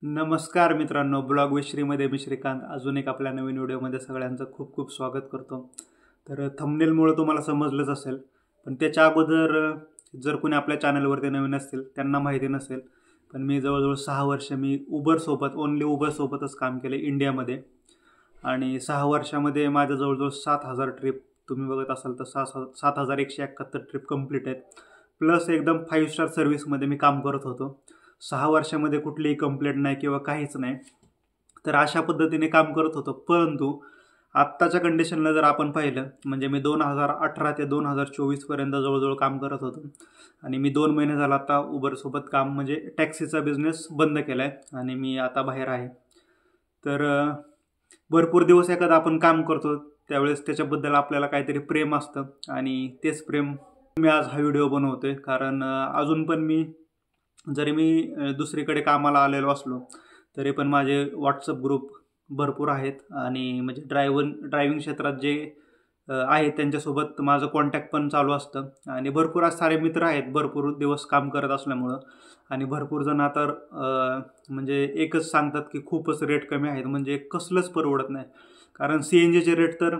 नमस्कार मित्रांनो, blog with श्रीमध्ये मी श्रीकांत अजून एक आपल्या नवीन व्हिडिओमध्ये सगळ्यांचं खूप खूप स्वागत करतो. तर थंबनेलमुळे तुम्हाला समजलंच असेल, पण त्याच्या अगोदर जर कोणी आपल्या चॅनलवरती नवीन असतील त्यांना माहिती नसेल, पण मी जवळजवळ 6 वर्ष मी उबरसोबत ओनली उबरसोबतच काम केलं इंडियामध्ये. आणि 6 वर्षामध्ये माझं जवळजवळ 7,000 ट्रिप तुम्ही बघत असाल तर 7,171 ट्रिप कंप्लीट आहेत. प्लस एकदम 5 स्टार सर्व्हिसमध्ये मी काम करत होतो. 6 वर्षामध्ये कुठलीही कंप्लेंट नाही किंवा काहीच नाही. तर अशा पद्धतीने काम करत होतो. परंतु आत्ताच्या कंडिशनला जर आपण पाहिलं, म्हणजे मी 2018 ते 2024पर्यंत जवळजवळ काम करत होतो. आणि मी 2 महिने झाला आता उबरसोबत काम म्हणजे टॅक्सीचा बिझनेस बंद केला आहे आणि मी आता बाहेर आहे. तर भरपूर दिवस एखादा आपण काम करतो त्यावेळेस त्याच्याबद्दल आपल्याला काहीतरी प्रेम असतं आणि तेच प्रेम मी आज हा व्हिडिओ बनवतोय. कारण अजून पण जरी मी दुसरीकडे कामाला आलेलो असलो तरी पण माझे व्हॉट्सअप ग्रुप भरपूर आहेत आणि म्हणजे ड्रायव्हिंग क्षेत्रात जे आहेत त्यांच्यासोबत माझं कॉन्टॅक्ट पण चालू असतं. आणि भरपूर सारे मित्र आहेत भरपूर दिवस काम करत असल्यामुळं. आणि भरपूर जण आता म्हणजे एकच सांगतात की खूपच रेट कमी आहेत, म्हणजे कसलंच परवडत नाही. कारण CNGचे रेट तर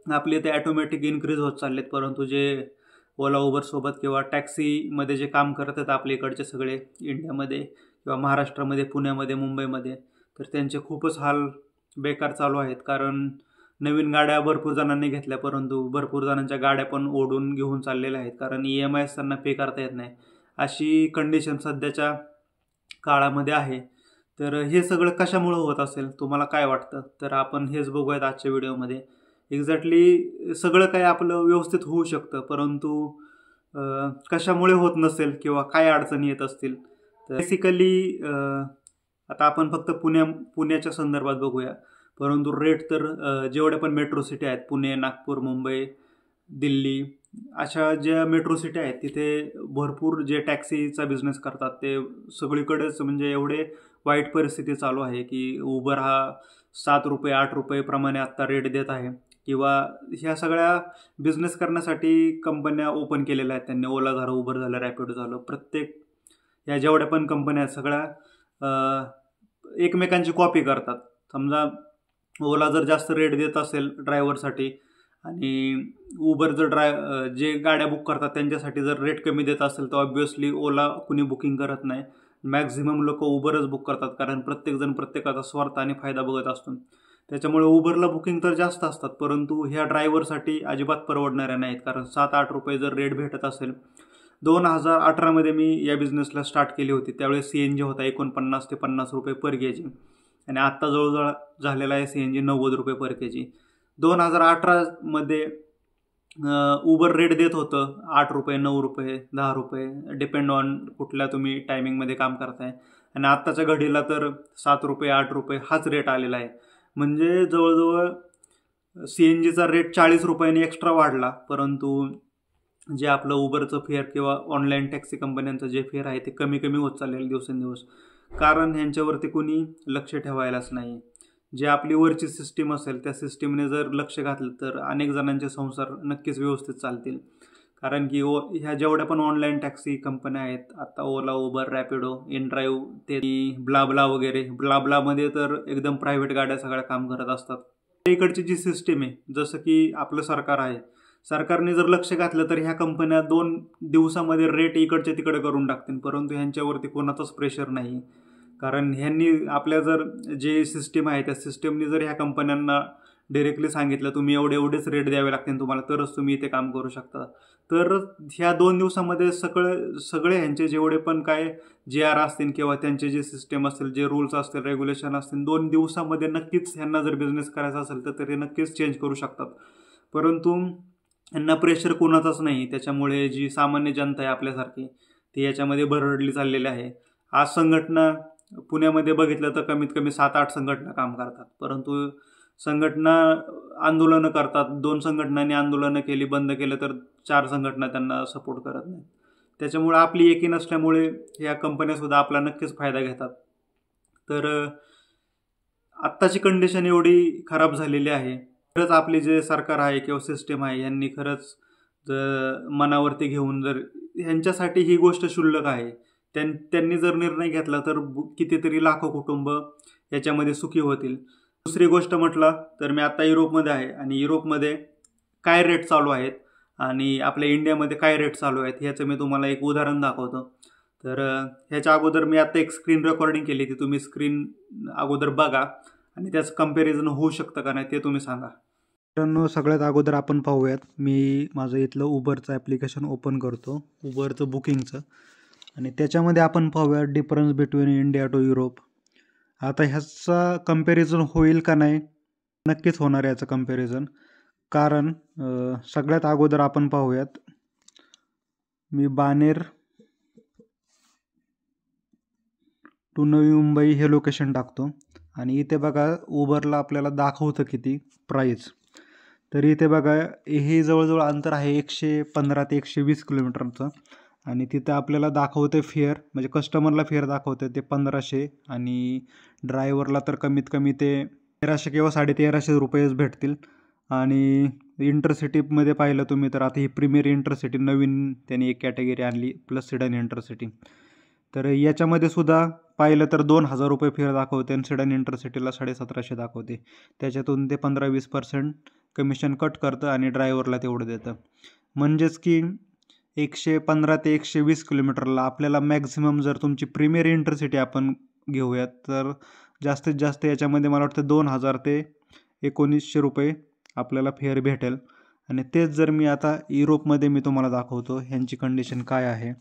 आपले ते ॲटोमॅटिक इन्क्रीज होत चाललेत, परंतु जे ओला उबरसोबत किंवा टॅक्सीमध्ये जे काम करत आहेत आपल्या इकडचे सगळे इंडियामध्ये किंवा महाराष्ट्रामध्ये, पुण्यामध्ये, मुंबईमध्ये, तर त्यांचे खूपच हाल बेकार चालू आहेत. कारण नवीन गाड्या भरपूर जणांनी घेतल्या, परंतु भरपूर जणांच्या गाड्या पण ओढून घेऊन चाललेल्या आहेत. कारण EMIs त्यांना पे करता येत नाही, अशी कंडिशन सध्याच्या काळामध्ये आहे. तर हे सगळं कशामुळं होत असेल, तुम्हाला काय वाटतं? तर आपण हेच बघूयात आजच्या व्हिडिओमध्ये. एक्झॅक्टली सगळं काही आपलं व्यवस्थित होऊ शकतं, परंतु कशामुळे होत नसेल किंवा काय अडचणी येत असतील. तर बेसिकली आता आपण फक्त पुण्याच्या संदर्भात बघूया. परंतु रेट तर जेवढ्या पण मेट्रो सिटी आहेत, पुणे, नागपूर, मुंबई, दिल्ली, अशा ज्या मेट्रो सिटी आहेत तिथे भरपूर जे टॅक्सीचा बिझनेस करतात ते सगळीकडेच म्हणजे एवढे वाईट परिस्थिती चालू आहे की उबर हा ₹7, ₹8 प्रमाणे आत्ता रेट देत आहे. किंवा ह्या सगळ्या बिझनेस करण्यासाठी कंपन्या ओपन केलेल्या आहेत त्यांनी. ओला झालं, उबर झालं, रॅपिडो झालं, प्रत्येक ह्या जेवढ्या पण कंपन्या आहेत सगळ्या एकमेकांची कॉपी करतात. समजा ओला जर जास्त रेट देत असेल ड्रायव्हरसाठी आणि उबर जर जे गाड्या बुक करतात त्यांच्यासाठी जर रेट कमी देत असेल तर ऑब्व्हियसली ओला कुणी बुकिंग करत नाही. मॅक्झिमम लोक उबरच बुक करतात, कारण प्रत्येकजण प्रत्येकाचा स्वार्थ आणि फायदा बघत असतो. त्याच्यामुळे उबरला बुकिंग तर जास्त असतात, परंतु ह्या ड्रायव्हरसाठी अजिबात परवडणाऱ्या नाहीत. कारण ₹7-8 जर रेट भेटत असेल. 2018मध्ये मी या बिझनेसला स्टार्ट केली होती, त्यावेळेस CNG होता 49 ते ₹50 पर केजी आणि आत्ता जवळजवळ झालेला आहे CNG ₹90 पर केजी. 2018मध्ये उबर रेट देत होतं ₹8, ₹9, ₹10, डिपेंड ऑन कुठल्या तुम्ही टायमिंगमध्ये काम करताय. आणि आत्ताच्या घडीला तर ₹7, ₹8 हाच रेट आलेला आहे. म्हणजे जवळजवळ CNGचा रेट ₹40 एक्स्ट्रा वाढला, परंतु जे आपलं उबरचं फेअर किंवा ऑनलाईन टॅक्सी कंपन्यांचं जे फेअर आहे ते कमी कमी होत चाललेलं दिवसेंदिवस. कारण ह्यांच्यावरती कोणी लक्ष ठेवायलाच नाही. जे आपली वरची सिस्टीम असेल त्या सिस्टीमने जर लक्ष घातलं तर अनेक जणांचे संसार नक्कीच व्यवस्थित चालतील. कारण की ह्या जेवढ्या पण ऑनलाईन टॅक्सी कंपन्या आहेत आता, ओला, उबर, रॅपिडो, इनड्राईव्ह, ते ब्लाब्ला वगैरे, ब्लाब्लामध्ये तर एकदम प्रायव्हेट गाड्या सगळ्या काम करत असतात. इकडची जी सिस्टीम आहे, जसं की आपलं सरकार आहे, सरकारने जर लक्ष घातलं तर ह्या कंपन्या 2 दिवसामध्ये रेट इकडच्या तिकडे करून टाकतील, परंतु ह्यांच्यावरती कोणाचंच प्रेशर नाही. कारण ह्यांनी आपल्या जर जे सिस्टीम आहे त्या सिस्टीमने जर ह्या कंपन्यांना डायरेक्टली सांगितलं तुम्ही एवढेच रेट द्यावे लागतील तुम्हाला, तरच तुम्ही इथे काम करू शकता, तर ह्या 2 दिवसामध्ये सगळे ह्यांचे जेवढे पण काय GR असतील किंवा त्यांचे जे सिस्टीम असतील, जे रूल्स असतील, रेग्युलेशन असतील, 2 दिवसामध्ये नक्कीच ह्यांना जर बिझनेस करायचा असेल तर ते नक्कीच चेंज करू शकतात. परंतु यांना प्रेशर कोणाचाच नाही. त्याच्यामुळे जी सामान्य जनता आहे आपल्यासारखी ती याच्यामध्ये भरडली चाललेली आहे. आज संघटना पुण्यामध्ये बघितलं तर कमीत कमी 7-8 संघटना काम करतात, परंतु संघटना आंदोलनं करतात. 2 संघटनांनी आंदोलनं केली, बंद केलं, तर 4 संघटना त्यांना सपोर्ट करत नाहीत. त्याच्यामुळे आपली एकी नसल्यामुळे ह्या कंपन्यासुद्धा आपला नक्कीच फायदा घेतात. तर आत्ताची कंडिशन एवढी खराब झालेली आहे. खरंच आपले जे सरकार आहे किंवा सिस्टीम आहे यांनी खरंच मनावरती घेऊन जर ह्यांच्यासाठी ही गोष्ट क्षुल्लक आहे त्यांनी जर निर्णय घेतला तर कितीतरी लाखो कुटुंब याच्यामध्ये सुखी होतील. दुसरी गोष्ट म्हटलं तर मी आता युरोपमध्ये आहे आणि युरोपमध्ये काय रेट चालू आहेत आणि आपल्या इंडियामध्ये काय रेट चालू आहेत ह्याचं मी तुम्हाला एक उदाहरण दाखवतो. तर ह्याच्या अगोदर मी आता एक स्क्रीन रेकॉर्डिंग केली, ती तुम्ही स्क्रीन अगोदर बघा आणि त्याचं कंपॅरिझन होऊ शकतं का नाही ते तुम्ही सांगा. मित्रांनो, सगळ्यात अगोदर आपण पाहूयात, मी माझं इथलं उबरचं ॲप्लिकेशन ओपन करतो, उबरचं बुकिंगचं, आणि त्याच्यामध्ये आपण पाहूया difference between India to Europe. आता ह्याचा कंपॅरिझन होईल का नाही? नक्कीच होणार याचं कंपॅरिझन. कारण सगळ्यात अगोदर आपण पाहूयात, मी बाणेर टू नवी मुंबई हे लोकेशन टाकतो आणि इथे बघा उबरला आपल्याला दाखवतं किती प्राईस. तर इथे बघा हे जवळजवळ अंतर आहे 115 ते 120 किलोमीटरचं आणि तिथं आपल्याला दाखवते फेअर, म्हणजे कस्टमरला फेअर दाखवते ते 1500 आणि ड्रायव्हरला तर कमीत कमी ते 1300 किंवा 1350 रुपयेच भेटतील. आणि इंटरसिटीमध्ये पाहिलं तुम्ही तर आता ही प्रीमियर इंटरसिटी नवीन त्यांनी एक कॅटेगरी आणली, प्लस सिडन इंटरसिटी. तर याच्यामध्ये सुद्धा पाहिलं तर 2000 रुपये फेअर दाखवते आणि सिडन इंटरसिटीला 1750 दाखवते. त्याच्यातून ते 15-20% कमिशन कट करतं आणि ड्रायव्हरला तेवढं देतं. म्हणजेच की 115 ते 120 किलोमीटरला आपल्याला मॅक्झिमम, जर तुमची प्रीमियर इंटरसिटी आपण घेऊयात तर जास्तीत जास्त याच्यामध्ये मला वाटतं 2000 ते 1900 रुपये आपल्याला फेअर भेटेल. आणि तेच जर मी आता युरोपमध्ये मी तुम्हाला दाखवतो ह्यांची कंडिशन काय आहे.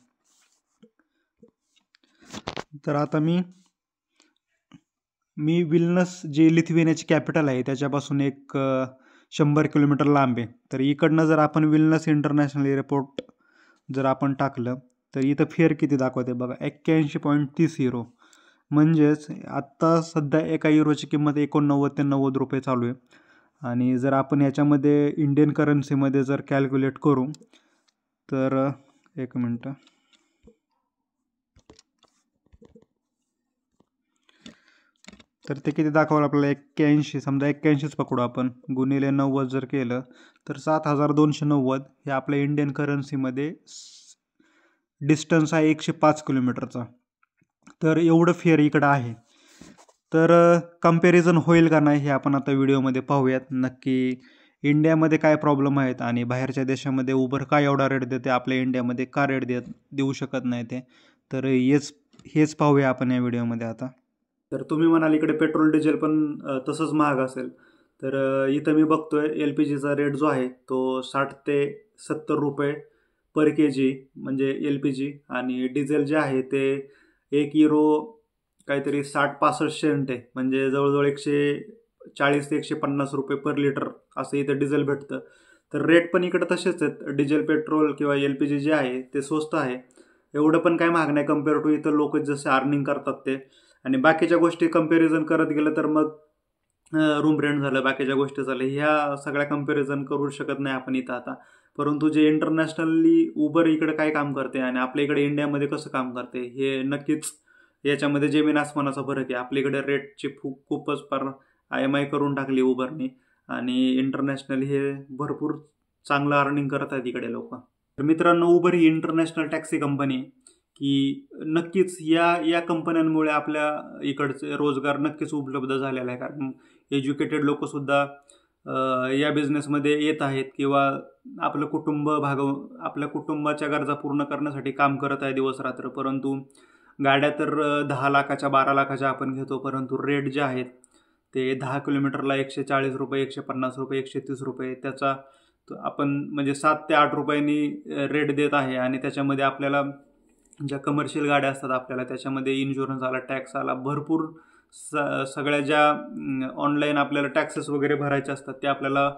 तर आता मी विल्नस, जे लिथुएनियाची कॅपिटल आहे, त्याच्यापासून एक 100 किलोमीटर लांब आहे. तर इकडनं जर आपण विल्नस इंटरनॅशनल एअरपोर्ट जर आपण टाकलं तर इथं फेअर किती दाखवते बघा, 81.30 युरो. म्हणजेच आत्ता सध्या एका युरोची किंमत 89 ते 90 रुपये चालू आहे. आणि जर आपण याच्यामध्ये इंडियन करन्सीमध्ये जर कॅल्क्युलेट करू तर एक मिनटं, तर ते किती दाखवलं आपल्याला, 81, समजा 81च पकडू आपण, गुणिले 90 जर केलं तर 7290 हे आपल्या इंडियन करन्सीमध्ये डिस्टन्स आहे 105 किलोमीटरचा. तर एवढं फेअर इकडं आहे. तर कंपॅरिझन होईल का नाही हे आपण आता व्हिडिओमध्ये पाहूयात. नक्की इंडियामध्ये काय प्रॉब्लेम आहेत आणि बाहेरच्या देशामध्ये उबर का एवढा रेट देते, आपल्या इंडियामध्ये का रेट देऊ शकत नाही ते. तर हेच पाहूया आपण या व्हिडिओमध्ये आता. तर तुम्ही म्हणाल इकडे पेट्रोल डिझेल पण तसंच महाग असेल. तर इथं मी बघतोय LPGचा रेट जो आहे तो 60 ते 70 रुपये पर kg म्हणजे LPG, आणि डिझेल जे आहे ते 1 युरो काहीतरी 60-65 सेंट आहे, म्हणजे जवळजवळ 140 ते 150 रुपये पर लिटर असं इथं डिझेल भेटतं. तर रेट पण इकडं तसेच आहेत. डिझेल, पेट्रोल किंवा LPG जे आहे ते स्वस्त आहे, एवढं पण काय महाग नाही कम्पेअर टू इथं लोक जसे अर्निंग करतात ते. आणि बाकीच्या गोष्टी कंपॅरिझन करत गेलं तर मग रूम रेंट झालं, बाकीच्या गोष्टी झाल्या, ह्या सगळ्या कंपॅरिझन करू शकत नाही आपण इथं आता. परंतु जे इंटरनॅशनली उबर इकडे काय काम करते आणि आपल्या इकडे इंडियामध्ये कसं काम करते हे नक्कीच याच्यामध्ये जमीन आसमानाचा फरक आहे. आपल्याकडे रेटची खूपच फार IMI करून टाकली उबरने आणि इंटरनॅशनल हे भरपूर चांगलं अर्निंग करत आहेत इकडे लोक. तर मित्रांनो, उबर ही इंटरनॅशनल टॅक्सी कंपनी की नक्कीच या कंपन्यांमुळे आपल्या इकडचे रोजगार नक्कीच उपलब्ध झालेला आहे. कारण एज्युकेटेड लोकसुद्धा या बिझनेसमध्ये येत आहेत किंवा आपल्या कुटुंबाच्या गरजा पूर्ण करण्यासाठी काम करत आहे दिवस रात्र. परंतु गाड्या तर 10 लाखाच्या 12 लाखाच्या आपण घेतो, परंतु रेट जे आहेत ते 10 किलोमीटरला 140 रुपये, 150 रुपये, 130 रुपये, त्याचा आपण म्हणजे 7 ते 8 रुपयांनी रेट देत आहे. आणि त्याच्यामध्ये आपल्याला ज्या कमर्शियल गाड्या असतात आपल्याला त्याच्यामध्ये इन्शुरन्स आला, टॅक्स आला, भरपूर सगळ्या ज्या ऑनलाईन आपल्याला टॅक्सेस वगैरे भरायचे असतात ते आपल्याला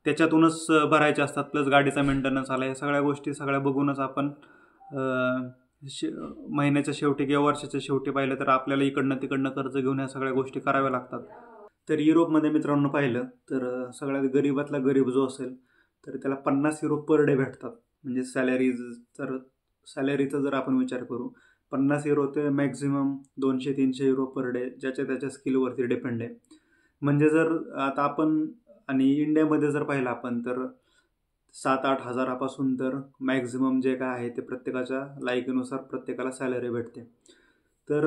त्याच्यातूनच भरायचे असतात, प्लस गाडीचा मेंटेनन्स आला, या सगळ्या गोष्टी सगळ्या बघूनच आपण महिन्याच्या शेवटी किंवा वर्षाच्या शेवटी पाहिलं तर आपल्याला इकडनं तिकडनं कर्ज घेऊन ह्या सगळ्या गोष्टी कराव्या लागतात. तर युरोपमध्ये मित्रांनो पाहिलं तर सगळ्यात गरीबातला गरीब जो असेल तर त्याला 50 युरो पर डे भेटतात. म्हणजे सॅलरीचा जर आपण विचार करू 50 युरो ते मॅक्झिमम 200-300 युरो पर डे, ज्याच्या त्याच्या स्किलवरती डिपेंड आहे. म्हणजे जर आता आपण आणि इंडियामध्ये जर पाहिलं आपण तर 7-8 हजारापासून तर मॅक्झिमम जे काय आहे ते प्रत्येकाच्या लायकीनुसार प्रत्येकाला सॅलरी भेटते. तर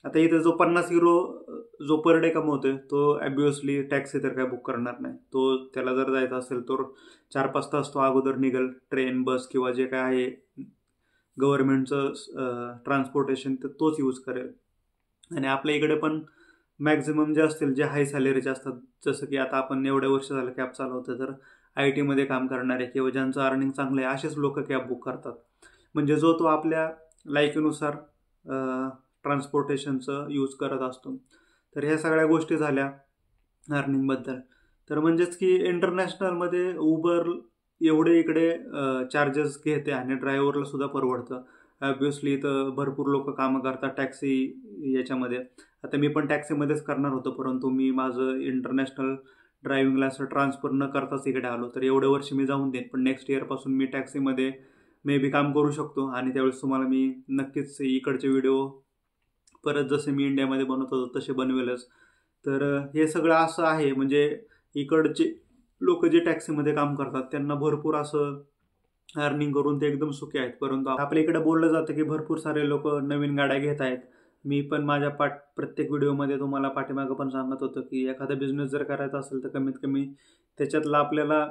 आता इथे जो 50 युरो जो पर डे कमवतोय तो ॲब्युअसली टॅक्सी तर काय बुक करणार नाही. तो त्याला जर जायचं असेल तर 4-5 तास तो अगोदर निघेल, ट्रेन, बस किंवा जे काय आहे गव्हर्नमेंटचं ट्रान्सपोर्टेशन तर तोच यूज करेल. आणि आपल्या इकडे पण मॅक्झिमम जे असतील जे हाय सॅलरीचे असतात, जसं की आता आपण एवढ्या वर्ष झालं कॅब चालवतो, तर IT मध्ये काम करणारे किंवा ज्यांचं अर्निंग चांगलं आहे असेच लोक कॅब बुक करतात. म्हणजे जो तो आपल्या लायकीनुसार ट्रान्सपोर्टेशनचं यूज करत असतो. तर ह्या सगळ्या गोष्टी झाल्या अर्निंगबद्दल. तर म्हणजेच की इंटरनॅशनलमध्ये उबर एवढे इकडे चार्जेस घेते आणि ड्रायव्हरला सुद्धा परवडतं. ऑब्व्हियसली तर भरपूर लोक कामं करतात टॅक्सी याच्यामध्ये. आता मी पण टॅक्सीमध्येच करणार होतो, परंतु मी माझं इंटरनॅशनल ड्रायव्हिंगला असं ट्रान्सफर न करताच इकडे आलो. तर एवढे वर्ष मी जाऊन देईन, पण नेक्स्ट इयरपासून मी टॅक्सीमध्ये मे बी काम करू शकतो आणि त्यावेळेस तुम्हाला मी नक्कीच इकडचे व्हिडिओ परत जसे मी इंडियामध्ये बनवत होतो तसे बनवेलच. तर हे सगळं असं आहे. म्हणजे इकडचे लोक जे टॅक्सीमध्ये काम करतात त्यांना भरपूर असं अर्निंग करून ते एकदम सुखी आहेत. परंतु आपल्या इकडे बोललं जातं की भरपूर सारे लोक नवीन गाड्या घेत आहेत. मी पण माझ्या प्रत्येक व्हिडिओमध्ये तुम्हाला पाठीमागं पण सांगत होतो की एखादा बिझनेस जर करायचा असेल तर कमीत कमी त्याच्यातला आपल्याला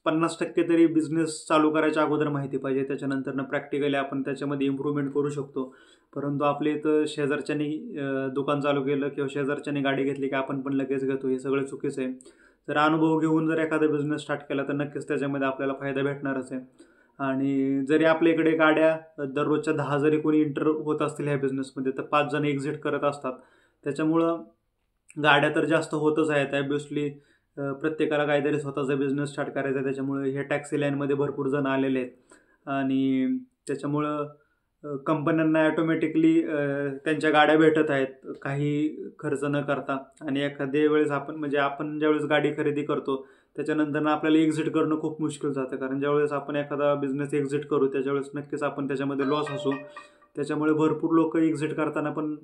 50% तरी बिझनेस चालू करायच्या अगोदर माहिती पाहिजे. त्याच्यानंतर प्रॅक्टिकली आपण त्याच्यामध्ये इम्प्रूव्हमेंट करू शकतो. परंतु आपल्या इथं शेजारच्यानी दुकान चालू केलं किंवा शेजारच्यानी गाडी घेतली की आपण पण लगेच घेतो, हे सगळं चुकीचं आहे. जर अनुभव घेऊन जर एखादा बिझनेस स्टार्ट केला तर नक्कीच त्याच्यामध्ये आपल्याला फायदा भेटणारच आहे. आणि जरी आपल्या इकडे गाड्या दररोजच्या 10 जरी कोणी एंटर होत असतील ह्या बिझनेसमध्ये तर 5 जण एक्झिट करत असतात. त्याच्यामुळं गाड्या तर जास्त होतच आहेत. ॲब्व्हियसली प्रत्येकाला काहीतरी स्वतःचा बिझनेस स्टार्ट करायचा आहे. त्याच्यामुळे ह्या टॅक्सी लाईनमध्ये भरपूर जण आलेले आहेत आणि त्याच्यामुळं कंपन्यांना ॲटोमॅटिकली त्यांच्या गाड्या भेटत आहेत काही खर्च न करता. आणि एखाद्या वेळेस आपण ज्यावेळेस गाडी खरेदी करतो त्याच्यानंतर आपल्याला एक्झिट करणं खूप मुश्किल जातं. कारण ज्यावेळेस आपण एखादा बिझनेस एक्झिट करू त्याच्यावेळेस नक्कीच आपण त्याच्यामध्ये लॉस असू. त्याच्यामुळे भरपूर लोक एक्झिट करताना पण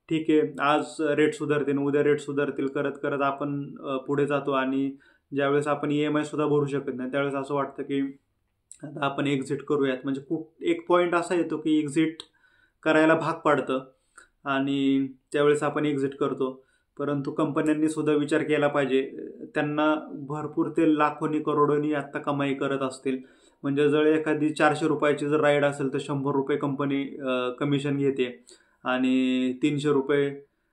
ठीक आहे, आज रेट सुधारतील, उद्या रेट सुधारतील करत करत आपण पुढे जातो. आणि ज्यावेळेस आपण EMI सुद्धा भरू शकत नाही त्यावेळेस असं वाटतं की आता आपण एक्झिट करूयात. म्हणजे एक पॉईंट असा येतो की एक्झिट करायला भाग पाडतं आणि त्यावेळेस आपण एक्झिट करतो. परंतु कंपन्यांनी सुद्धा विचार केला पाहिजे. त्यांना भरपूर ते लाखोनी करोडोनी आत्ता कमाई करत असतील. म्हणजे जर एखादी 400 रुपयाची जर राईड असेल तर 100 रुपये कंपनी कमिशन घेते आणि 300 रुपये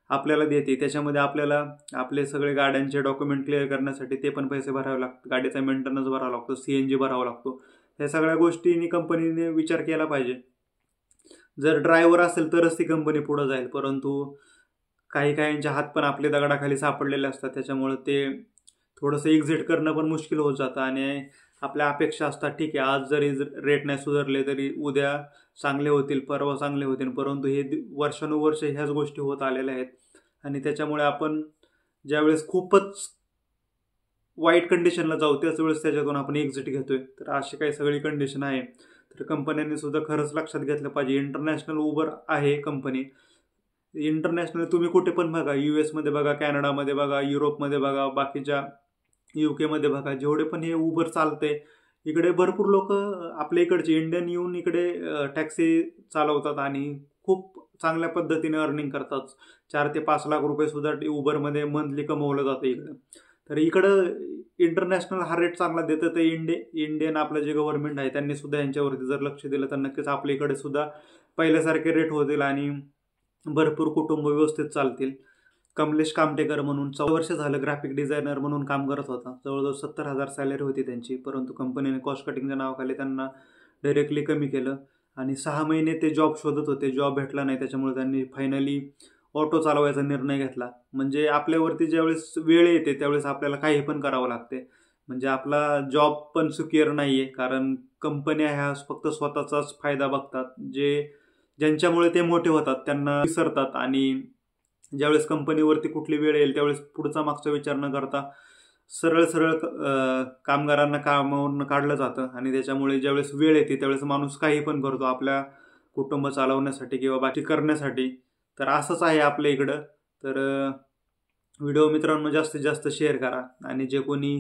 आपल्याला देते. त्याच्यामध्ये आपल्याला आपले सगळे गाड्यांचे डॉक्युमेंट क्लिअर करण्यासाठी ते पण पैसे भरावे लागतात, गाडीचा मेंटेनन्स भरावा लागतो, CNG भरावा लागतो. ह्या सगळ्या गोष्टींनी कंपनीने विचार केला पाहिजे. जर ड्रायव्हर असेल तरच ती कंपनी पुढे जाईल. परंतु काहींचे हात पण आपले दगडाखाली सापडलेले असतात. त्याच्यामुळे ते थोडंसं एक्झिट करणं पण मुश्किल होत जातं आणि आपल्या अपेक्षा असतात ठीक आहे आज जरी रेट नाही सुधारले तरी उद्या चांगले होतील, परवा चांगले होतील. परंतु हे वर्षानुवर्ष ह्याच गोष्टी होत आलेल्या आहेत आणि त्याच्यामुळे आपण ज्यावेळेस खूपच वाईट कंडिशनला जाऊ त्याच वेळेस त्याच्यातून आपण एक्झिट घेतोय. तर अशी काही सगळी कंडिशन आहे. तर कंपन्यांनी सुद्धा खरंच लक्षात घेतलं पाहिजे. इंटरनॅशनल उबर आहे कंपनी. इंटरनॅशनल तुम्ही कुठे पण बघा, US मध्ये बघा, कॅनडामध्ये बघा, युरोपमध्ये बघा, बाकीच्या UK मध्ये बघा, जेवढे पण हे उबर चालते इकडे भरपूर लोक आपल्या इकडचे इंडियन येऊन इकडे टॅक्सी चालवतात आणि खूप चांगल्या पद्धतीने अर्निंग करतात. 4 ते 5 लाख रुपये सुद्धा उबरमध्ये मंथली कमवलं जातं इकडं. तर इकडं इंटरनॅशनल हा रेट चांगला देतं. तर इंडियन आपलं जे गव्हर्नमेंट आहे त्यांनी सुद्धा यांच्यावरती जर लक्ष दिलं तर नक्कीच आपल्या इकडे सुद्धा पहिल्यासारखे रेट होतील आणि भरपूर कुटुंब व्यवस्थित चालतील. कमलेश कामटेकर म्हणून 14 वर्ष झालं ग्राफिक डिझायनर म्हणून काम करत होता. जवळजवळ 70,000 सॅलरी होती त्यांची. परंतु कंपनीने कॉस्ट कटिंगच्या नावाखाली त्यांना डायरेक्टली कमी केलं आणि 6 महिने ते जॉब शोधत होते. जॉब भेटला नाही. त्याच्यामुळे त्यांनी फायनली ऑटो चालवायचा निर्णय घेतला. म्हणजे आपल्यावरती ज्यावेळेस वेळ येते त्यावेळेस आपल्याला काही पण करावं लागते. म्हणजे आपला जॉब पण सिक्युअर नाही आहे. कारण कंपन्या ह्या फक्त स्वतःचाच फायदा बघतात. ज्यांच्यामुळे ते मोठे होतात त्यांना विसरतात आणि ज्यावेळेस कंपनीवरती कुठली वेळ येईल त्यावेळेस पुढचा मागचा विचार न करता सरळ कामगारांना कामावरून काढलं जातं आणि त्याच्यामुळे ज्यावेळेस वेळ येते त्यावेळेस माणूस काही पण करतो आपल्या कुटुंब चालवण्यासाठी किंवा बाकी करण्यासाठी. तर असंच आहे आपल्या इकडं. तर व्हिडिओ मित्रांनो जास्तीत जास्त शेअर करा आणि जे कोणी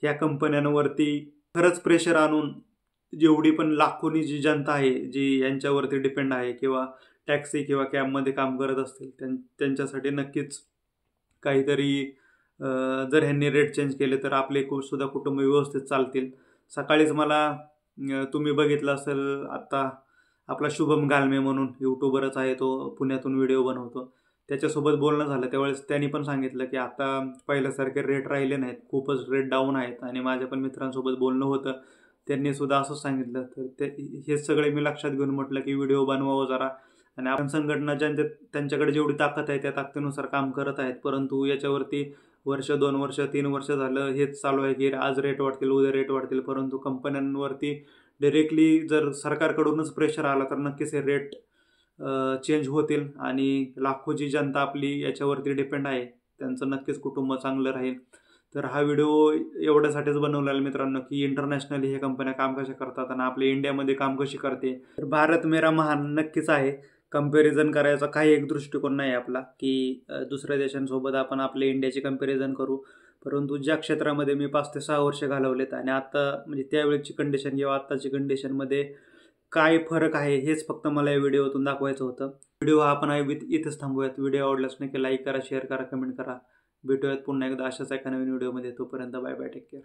ह्या कंपन्यांवरती खरंच प्रेशर आणून जेवढी पण लाखोनी जी जनता आहे जी यांच्यावरती डिपेंड आहे किंवा टॅक्सी किंवा कॅबमध्ये काम करत असतील त्यांच्यासाठी नक्कीच काहीतरी जर ह्यांनी रेट चेंज केले तर आपले सुद्धा कुटुंब व्यवस्थित चालतील. सकाळीच मला तुम्ही बघितलं असेल आत्ता आपला शुभम गालमे म्हणून यूट्यूबरच आहे, तो पुण्यातून व्हिडिओ बनवतो, त्याच्यासोबत बोलणं झालं त्यावेळेस त्यांनी पण सांगितलं की आता पहिल्यासारखे रेट राहिले नाहीत, खूपच रेट डाऊन आहेत. आणि माझ्या पण मित्रांसोबत बोलणं होतं, त्यांनी सुद्धा असंच सांगितलं. तर ते हे सगळे मी लक्षात घेऊन म्हटलं की व्हिडिओ बनवावं जरा. आणि आपण संघटना त्यांच्याकडे जेवढी ताकद आहे त्या ताकदीनुसार काम करत आहेत. परंतु याच्यावरती वर्ष 2 वर्ष 3 वर्ष झालं हेच चालू आहे की आज रेट वाढतील उद्या रेट वाढतील. परंतु कंपन्यांवरती डायरेक्टली जर सरकारकडूनच प्रेशर आला तर नक्कीच हे रेट चेंज होतील आणि लाखोची जनता आपली याच्यावरती डिपेंड आहे, त्यांचं नक्कीच कुटुंब चांगलं राहील. तर हा व्हिडिओ एवढ्यासाठीच बनवलेला मित्रांनो की इंटरनॅशनली हे कंपन्या काम कशा करतात आणि आपल्या इंडियामध्ये काम कशी करते. तर भारत मेरा महान नक्कीच आहे. कंपॅरिझन करायचा काही एक दृष्टिकोन नाही आपला की दुसऱ्या देशांसोबत आपण आपल्या इंडियाची कंपॅरिझन करू. परंतु ज्या क्षेत्रामध्ये मी 5 ते 6 वर्ष घालवलेत आणि आता म्हणजे त्यावेळेची कंडिशन किंवा आत्ताची कंडिशनमध्ये काय फरक आहे हेच फक्त मला या व्हिडिओतून दाखवायचं होतं. व्हिडिओ हा आपण इथेच थांबूयात. व्हिडिओ आवडल्यास नक्की लाईक करा, शेअर करा, कमेंट करा. भेटूयात पुन्हा एकदा अशाच एका नवीन व्हिडिओमध्ये. तोपर्यंत बाय बाय, टेक केअर.